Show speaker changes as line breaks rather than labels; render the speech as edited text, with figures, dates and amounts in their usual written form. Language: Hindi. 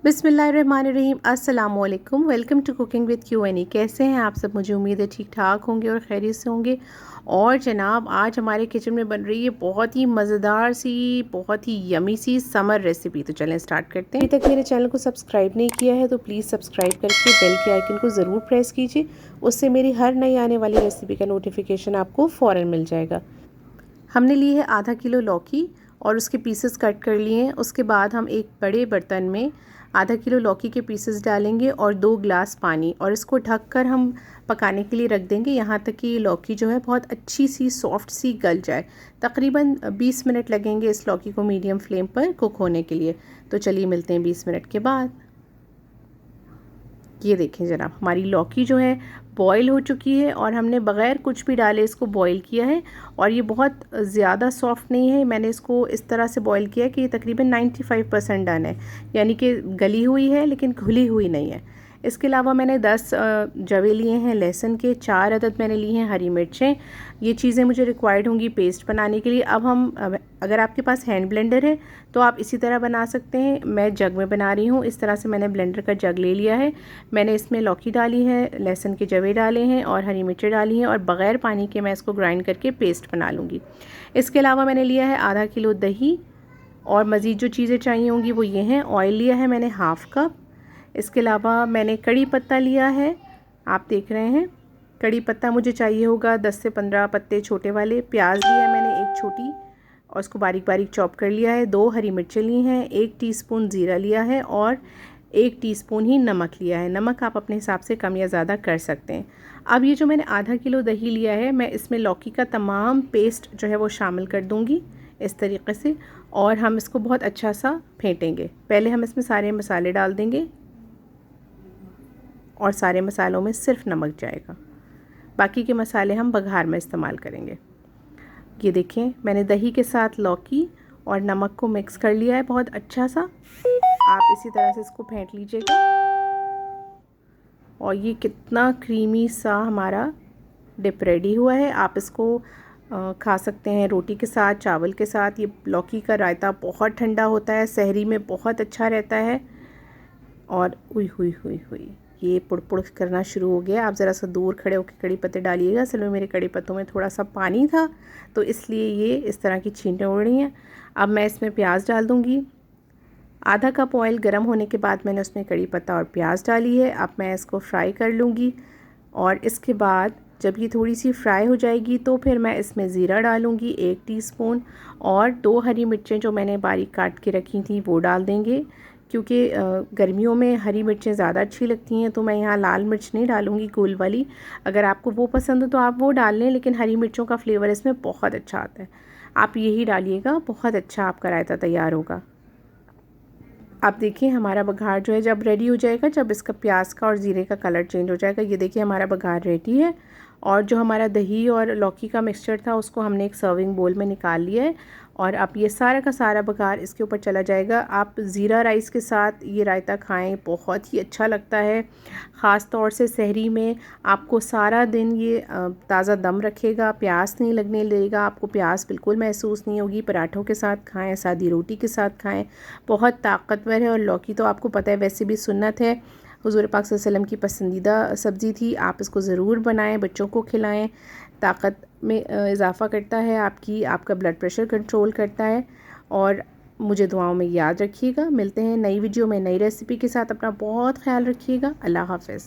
बिस्मिल्लाहिर्रहमानिर्रहीम, अस्सलामुअलैकुम। Welcome to cooking with QNE। कैसे हैं आप सब? मुझे उम्मीद है ठीक ठाक होंगे और खैरियत से होंगे। और जनाब, आज हमारे किचन में बन रही है बहुत ही मज़ेदार सी, बहुत ही यमी सी समर रेसिपी। तो चलें स्टार्ट करते हैं। अभी तक मेरे चैनल को सब्सक्राइब नहीं किया है तो प्लीज़ सब्सक्राइब करके बेल के आइकन को ज़रूर प्रेस कीजिए। उससे मेरी हर नई आने वाली रेसिपी का नोटिफिकेशन आपको फ़ौरन मिल जाएगा। हमने ली है आधा किलो लौकी और उसके पीसेस कट कर लिए हैं। उसके बाद हम एक बड़े बर्तन में आधा किलो लौकी के पीसेस डालेंगे और 2 गिलास पानी, और इसको ढककर हम पकाने के लिए रख देंगे यहाँ तक कि लौकी जो है बहुत अच्छी सी सॉफ्ट सी गल जाए। तकरीबन 20 मिनट लगेंगे इस लौकी को मीडियम फ्लेम पर कुक होने के लिए। तो चलिए मिलते हैं 20 मिनट के बाद। ये देखें जनाब, हमारी लौकी जो है बॉईल हो चुकी है और हमने बग़ैर कुछ भी डाले इसको बॉईल किया है। और ये बहुत ज़्यादा सॉफ़्ट नहीं है, मैंने इसको इस तरह से बॉईल किया है कि ये तकरीबन 95% डन है, यानी कि गली हुई है लेकिन घुली हुई नहीं है। इसके अलावा मैंने 10 जवे लिए हैं लहसुन के, 4 अदद मैंने लिए हैं हरी मिर्चें। ये चीज़ें मुझे रिक्वायर्ड होंगी पेस्ट बनाने के लिए। अब हम अगर आपके पास हैंड ब्लेंडर है तो आप इसी तरह बना सकते हैं। मैं जग में बना रही हूँ। इस तरह से मैंने ब्लेंडर का जग ले लिया है। मैंने इसमें लौकी डाली है, लहसुन के जवे डाले हैं और हरी मिर्चें डाली हैं, और बग़ैर पानी के मैं इसको ग्राइंड करके पेस्ट बना लूँगी। इसके अलावा मैंने लिया है आधा किलो दही, और मज़ीद जो चीज़ें चाहिए होंगी वो ये हैं। ऑयल लिया है मैंने हाफ़ कप। इसके अलावा मैंने कड़ी पत्ता लिया है, आप देख रहे हैं। कड़ी पत्ता मुझे चाहिए होगा 10 से 15 पत्ते छोटे वाले। प्याज लिया है मैंने एक छोटी और उसको बारीक बारीक चॉप कर लिया है। 2 हरी मिर्चें ली हैं, 1 टीस्पून ज़ीरा लिया है और 1 टीस्पून ही नमक लिया है। नमक आप अपने हिसाब से कम या ज़्यादा कर सकते हैं। अब ये जो मैंने आधा किलो दही लिया है, मैं इसमें लौकी का तमाम पेस्ट जो है वो शामिल कर दूँगी इस तरीके से, और हम इसको बहुत अच्छा सा फेंटेंगे। पहले हम इसमें सारे मसाले डाल देंगे और सारे मसालों में सिर्फ नमक जाएगा, बाकी के मसाले हम बघार में इस्तेमाल करेंगे। ये देखें, मैंने दही के साथ लौकी और नमक को मिक्स कर लिया है बहुत अच्छा सा। आप इसी तरह से इसको फेंट लीजिएगा। और ये कितना क्रीमी सा हमारा डिप रेडी हुआ है। आप इसको खा सकते हैं रोटी के साथ, चावल के साथ। ये लौकी का रायता बहुत ठंडा होता है, सहरी में बहुत अच्छा रहता है। और हुई हुई हुई हुई ये पुड़ करना शुरू हो गया। आप ज़रा सा दूर खड़े होकर कड़ी पत्ते डालिएगा। असल में मेरे कड़ी पत्तों में थोड़ा सा पानी था तो इसलिए ये इस तरह की छींटें उड़ रही हैं। अब मैं इसमें प्याज डाल दूँगी। आधा कप ऑयल गर्म होने के बाद मैंने उसमें कड़ी पत्ता और प्याज डाली है। अब मैं इसको फ्राई कर लूँगी, और इसके बाद जब ये थोड़ी सी फ्राई हो जाएगी तो फिर मैं इसमें ज़ीरा डालूँगी 1 टीस्पून, और 2 हरी मिर्चें जो मैंने बारीक काट के रखी थी वो डाल देंगे, क्योंकि गर्मियों में हरी मिर्चें ज़्यादा अच्छी लगती हैं। तो मैं यहाँ लाल मिर्च नहीं डालूँगी गोल वाली। अगर आपको वो पसंद हो तो आप वो डाल लें, लेकिन हरी मिर्चों का फ्लेवर इसमें बहुत अच्छा आता है। आप यही डालिएगा, बहुत अच्छा आपका रायता तैयार होगा। आप देखिए हमारा बघार जो है जब रेडी हो जाएगा, जब इसका प्याज का और ज़ीरे का कलर चेंज हो जाएगा, ये देखिए हमारा बघार रेडी है। और जो हमारा दही और लौकी का मिक्सचर था उसको हमने एक सर्विंग बोल में निकाल लिया है, और अब ये सारा का सारा बघार इसके ऊपर चला जाएगा। आप ज़ीरा राइस के साथ ये रायता खाएं, बहुत ही अच्छा लगता है। ख़ास तौर से सहरी में आपको सारा दिन ये ताज़ा दम रखेगा, प्यास नहीं लगने लगेगा, आपको प्यास बिल्कुल महसूस नहीं होगी। पराठों के साथ खाएं, सादी रोटी के साथ खाएं, बहुत ताकतवर है। और लौकी तो आपको पता है वैसे भी सुन्नत है, हुज़ूर पाक सल्लल्लाहु अलैहि वसल्लम की पसंदीदा सब्ज़ी थी। आप इसको ज़रूर बनाएं, बच्चों को खिलाएं। ताकत में इजाफ़ा करता है आपका ब्लड प्रेशर कंट्रोल करता है। और मुझे दुआओं में याद रखिएगा। मिलते हैं नई वीडियो में नई रेसिपी के साथ। अपना बहुत ख्याल रखिएगा। अल्लाह हाफ़िज़।